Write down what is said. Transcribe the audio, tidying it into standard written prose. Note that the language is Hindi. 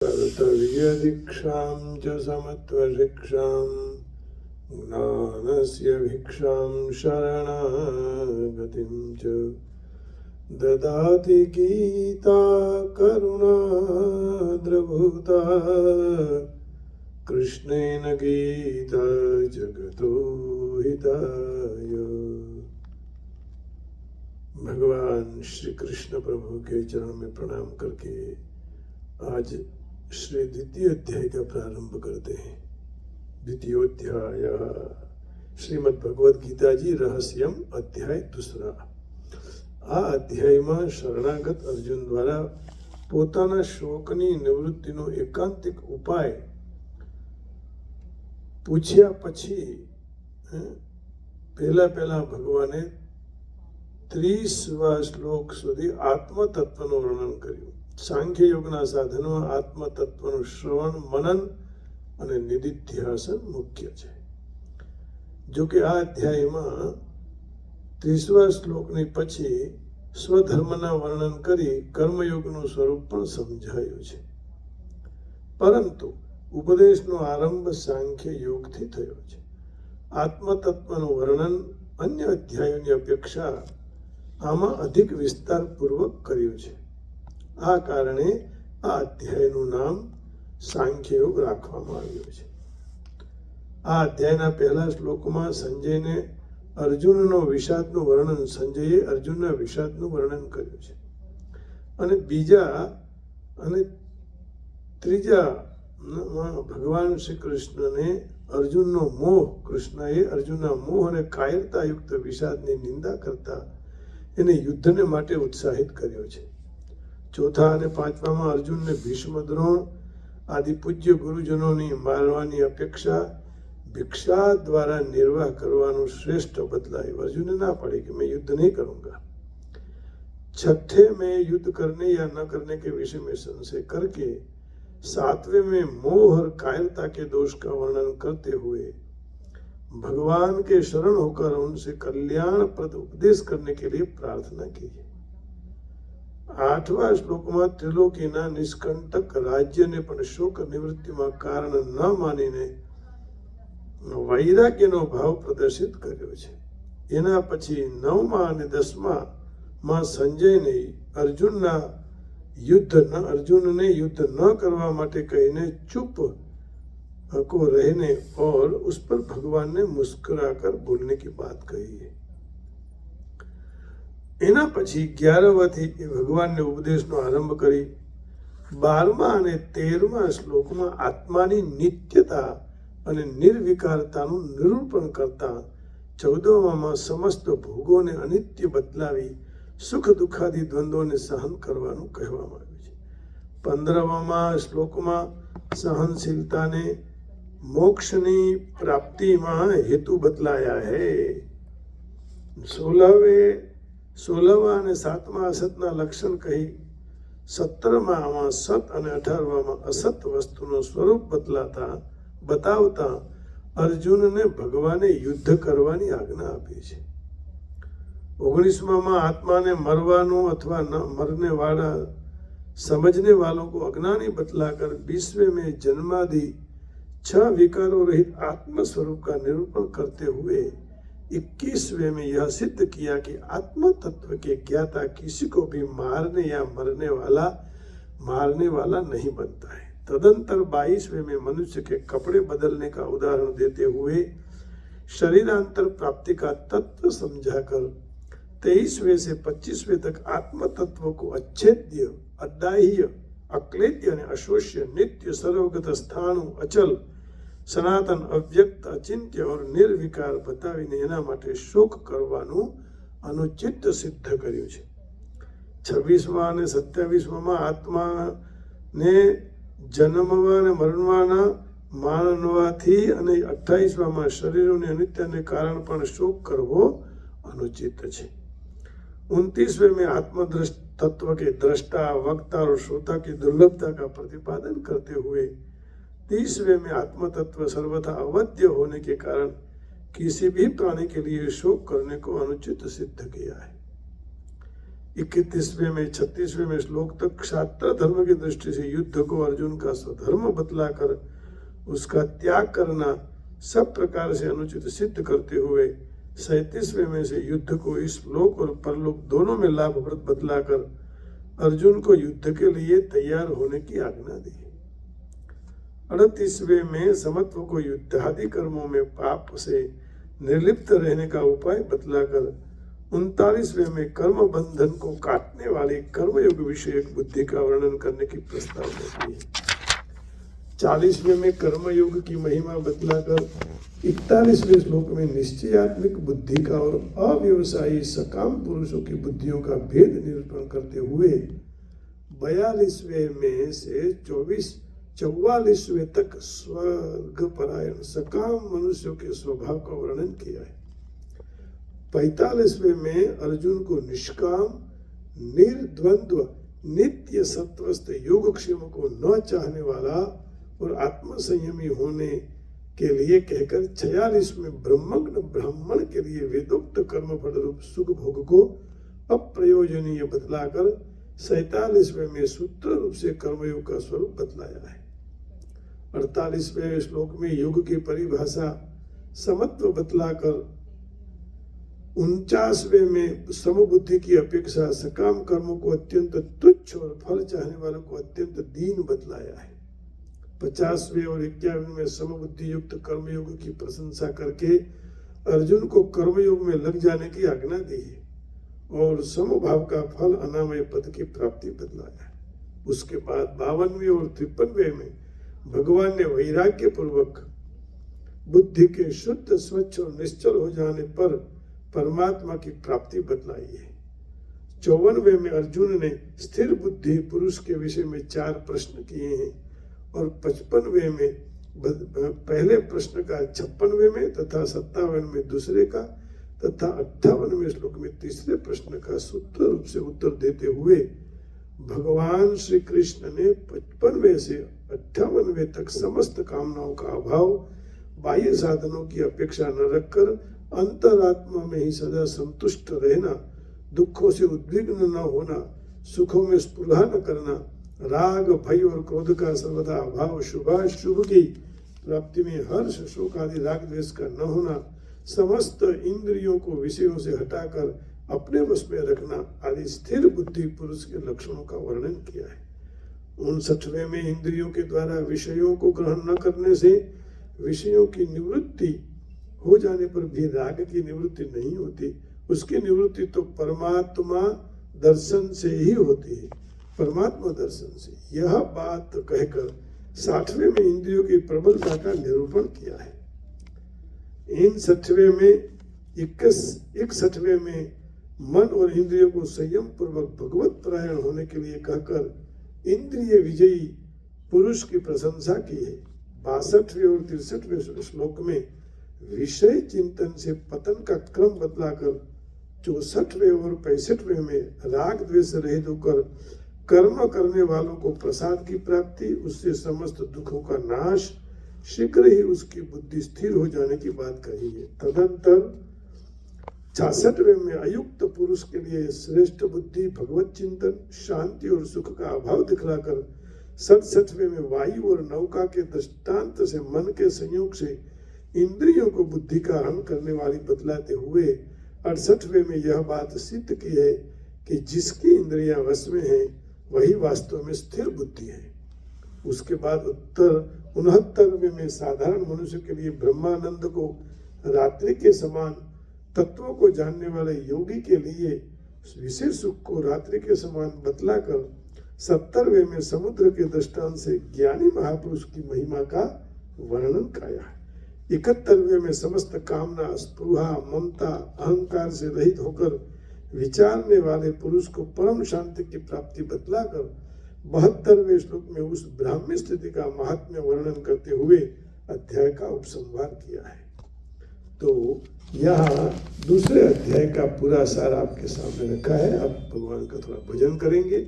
कर्तव्यदीक्षां च समत्वशिक्षां ज्ञानस्य भिक्षां शरणागतिं च ददाति गीता करुणाद्रभूता कृष्णेन गीता जगतो हिताय। भगवान श्री कृष्ण प्रभु के चरण में प्रणाम करके आज श्री द्वितीय अध्याय का प्रारंभ करते हैं। द्वितीयोध्याय श्रीमद् भगवद गीता जी रहस्यम अध्याय दूसरा। આ અધ્યાયમાં શરણાગત અર્જુન દ્વારા પોતાના શોકની નિવૃત્તિનો એકાંતિક ઉપાય પૂછ્યા પછી પહેલા ભગવાને 30 શ્લોક સુધી આત્મતત્વનું વર્ણન કર્યું। સાંખ્ય યોગના સાધનો આત્મતત્વનું શ્રવણ, મનન અને નિધિધ્યાસન મુખ્ય છે। જો કે આ અધ્યાયમાં 30 શ્લોકની પછી સ્વધર્મના વર્ણન કરી કર્મયોગનું સ્વરૂપ પણ સમજાયું છે, પરંતુ ઉપદેશનો આરંભ સાંખ્ય યોગથી થયો છે। આત્મતત્વનું વર્ણન અન્ય અધ્યાયોની અપેક્ષા આમાં અધિક વિસ્તારપૂર્વક કર્યું છે। આ કારણે આ અધ્યાયનું નામ સાંખ્ય યોગ રાખવામાં આવ્યું છે। આ અધ્યાયના પહેલા શ્લોકમાં સંજયને અર્જુનનો વિષાદનું વર્ણન સંજયે અર્જુનના વિષાદનું વર્ણન કર્યું છે અને બીજા અને ત્રીજા ભગવાન શ્રી કૃષ્ણને અર્જુનનો મોહ, કૃષ્ણએ અર્જુનના મોહ અને કાયરતાયુક્ત વિષાદની નિંદા કરતા એને યુદ્ધને માટે ઉત્સાહિત કર્યો છે। ચોથા અને પાંચમામાં અર્જુનને ભીષ્મ, દ્રોણ આદિ પૂજ્ય ગુરુજનોની મારવાની અપેક્ષા भिक्षा द्वारा निर्वाह करवानो श्रेष्ठ बतलायो। अर्जुन ना पड़े कि मैं युद्ध नहीं करूंगा। छठे में युद्ध करने या न करने के विषय में संशय करके 7वें में मोह और कायरता के दोष का वर्णन करते हुए भगवान के शरण होकर उनसे कल्याणप्रद उपदेश करने के लिए प्रार्थना की है। 8वां श्लोक में त्रिलोकीना निष्कंटक राज्य ने पण शोक निवृत्ति में कारण न मानीने વૈરાગ્યનો ભાવ પ્રદર્શિત કર્યો છે। એના પછી 9મા અને 10મા સંજયને અર્જુનને યુદ્ધ ન કરવા માટે કહીને ચૂપ को रहने और उस पर भगवान ने मुस्कुराकर बोलने की बात कही है। એના પછી 11વાથી ભગવાનને ઉપદેશનો આરંભ કરી 12મા અને 13મા શ્લોકમાં આત્માની નિત્યતા અને નિર્વિકારતાનું નિરૂપણ કરતા 14માં સમસ્ત ભોગોને અનિત્ય બદલાવી સુખ દુઃખાદી દ્વંદ્વોને સહન કરવાનું કહેવામાં આવ્યું છે। 15મા શ્લોકમાં સહનશીલતાને મોક્ષની પ્રાપ્તિમાં હેતુ બદલાયા है। 16મા અને 7મા અસતના લક્ષણ કહી 17મા સત અને 18મા અસત વસ્તુનું સ્વરૂપ बतावता अर्जुन ने भगवान युद्ध करवानी आज्ञा आपी है। 19માં आत्मा ने मरवानो अथवा न मरने वाला समझने वालों को अज्ञानी बतलाकर 20वें में जन्मादि 6 विकारों रहित आत्म स्वरूप का निरूपण करते हुए 21वें में यह सिद्ध किया कि आत्म तत्व के ज्ञाता किसी को भी मारने या मरने वाला नहीं बनता है। तदंतर 22वें में मनुष्य के कपड़े बदलने का उदाहरण देते हुए शरीरांतर प्राप्ति का तत्व समझाकर 23वें से 25वें तक आत्म तत्व को अच्छेद्य, अदाह्य, अक्लेद्य અને अशोष्य, नित्य, सर्वगत, स्थाणु, अचल, सनातन, अव्यक्त, अचिंत्य और निर्विकार बताવીને એના માટે શોક કરવાનું અનુચિત સિદ્ધ કર્યું છે। 26મા અને 27માં આત્માને જન્મવા અને મરણવાના માનવાથી અને 28માં શરીરોની અનિત્યને કારણ પણ શોક કરવો अनुचित છે। 29वें में आत्मदृष्ट तत्व के दृष्टा, वक्ता और श्रोता की दुर्लभता का प्रतिपादन करते हुए 30वें में आत्म तत्व सर्वथा अवध्य होने के कारण किसी भी प्राणी के लिए शोक करने को अनुचित सिद्ध किया है। 31वें में 36वें में श्लोक तक क्षात्र धर्म की दृष्टि से युद्ध को अर्जुन का स्वधर्म बतलाकर उसका त्याग करना सब प्रकार से अनुचित सिद्ध करते हुए 37वें में से युद्ध को इस लोक और परलोक दोनों में लाभप्रद बतलाकर अर्जुन को युद्ध के लिए तैयार होने की आज्ञा दी। 38वें में समत्व को युद्धादि कर्मों में पाप से निर्लिप्त रहने का उपाय बतलाकर 39वें में कर्म बंधन को काटने वाले कर्मयोग विषयक बुद्धि का वर्णन करने की प्रस्ताव देती है। 40वें में कर्मयोग की महिमा बतलाकर 41वें श्लोक में निश्चयात्मिक बुद्धि का और अव्यवसायी सकाम पुरुषों की बुद्धियों का भेद निरूपण करते हुए 42वें में से 44वें तक स्वर्ग परायण सकाम मनुष्यों के स्वभाव का वर्णन किया है। 45वें में अर्जुन को निष्काम निर्द्वंद्व नित्य सत्वस्थ योगक्षेम को न चाहने वाला और आत्मसंयमी होने के लिए कहकर 46 में ब्रह्मज्ञ ब्राह्मण के लिए वेदोक्त कर्म फल रूप सुख भोग को अप्रयोजनीय बतलाकर 47वें में सूत्र रूप से कर्मयोग का स्वरूप बतलाया है। 48वें श्लोक में योग की परिभाषा समत्व बतलाकर 49वें में समबुद्धि की अपेक्षा सकाम कर्मों को अत्यंत तुच्छ और फल चाहने वालों को अत्यंत दीन बतलाया है। 50वें और 51वें में समबुद्धि युक्त कर्मयोग की प्रशंसा करके अर्जुन को कर्मयोग में लग जाने की आज्ञा दी है और समभाव का फल अनामय पद की प्राप्ति बतलाया है। उसके बाद 52वें और 53वें में भगवान ने वैराग्य पूर्वक बुद्धि के शुद्ध स्वच्छ और निश्चल हो जाने पर परमात्मा की प्राप्ति बतलाई है। 54वें में अर्जुन ने स्थिर बुद्धि पुरुष के विषय में 4 प्रश्न किए हैं और 55वें में पहले प्रश्न का 56वें में तथा 57वें में दूसरे का तथा 58वें श्लोक में तीसरे प्रश्न का सूत्र रूप से उत्तर देते हुए भगवान श्री कृष्ण ने 55वें से 58वें तक समस्त कामनाओं का अभाव बाह्य साधनों की अपेक्षा न रखकर अंतरात्मा में ही सदा संतुष्ट रहना, दुखों से उद्विग्न न होना, सुखों में स्पृहा न करना, राग भय और क्रोध का सर्वदा अभाव, शुभाशुभ की प्राप्ति में हर्ष शोक आदि राग द्वेष का न होना, समस्त इंद्रियों को विषयों से हटाकर अपने वश में रखना आदि स्थिर बुद्धि पुरुष के लक्षणों का वर्णन किया है। 59वें में इंद्रियों के द्वारा विषयों को ग्रहण न करने से विषयों की निवृत्ति हो जाने पर भी राग की निवृत्ति नहीं होती, उसकी निवृत्ति तो परमात्मा दर्शन से ही होती है, परमात्मा दर्शन से। यह बात कहकर 60वें में इंद्रियों की प्रबलता का निरूपण किया है। 61वें में 61वें में मन और इंद्रियों को संयम पूर्वक भगवत परायण होने के लिए कहकर इंद्रिय विजयी पुरुष की प्रशंसा की है। 62वें और 63वें श्लोक में विषय चिंतन से पतन का क्रम बतलाकर 64वें और 65वें में राग द्वेष रहित होकर कर्म करने वालों को प्रसाद की प्राप्ति, उससे समस्त दुखों का नाश, शीघ्र ही उसकी बुद्धि स्थिर हो जाने की बात कही है। तदंतर 66वें में अयुक्त पुरुष के लिए श्रेष्ठ बुद्धि, भगवत चिंतन, शांति और सुख का अभाव दिखलाकर 67वें में वायु और नौका के दृष्टांत से मन के संयोग से इंद्रियों को बुद्धि का हन करने वाली बतलाते हुए 68वें में यह बात सिद्ध की है कि जिसकी इंद्रियां वश में है वही वास्तव में स्थिर बुद्धि है। उसके बाद उत्तर 69वें में साधारण मनुष्य के लिए ब्रह्मानंद को रात्रि के समान, तत्वों को जानने वाले योगी के लिए विशेष सुख को रात्रि के समान बतलाकर 70वें में समुद्र के दृष्टांत से ज्ञानी महापुरुष की महिमा का वर्णन किया है। 71वें में समस्त कामना, स्पृहा, ममता, अहंकार से रहित होकर विचारने वाले पुरुष को परम शांति की प्राप्ति बतलाकर 72वें श्लोक में उस ब्राह्मी स्थिति का महात्म्य वर्णन करते हुए अध्याय का उपसंहार किया है। तो यहाँ दूसरे अध्याय का पूरा सार आपके सामने रखा है। अब भगवान का थोड़ा भजन करेंगे।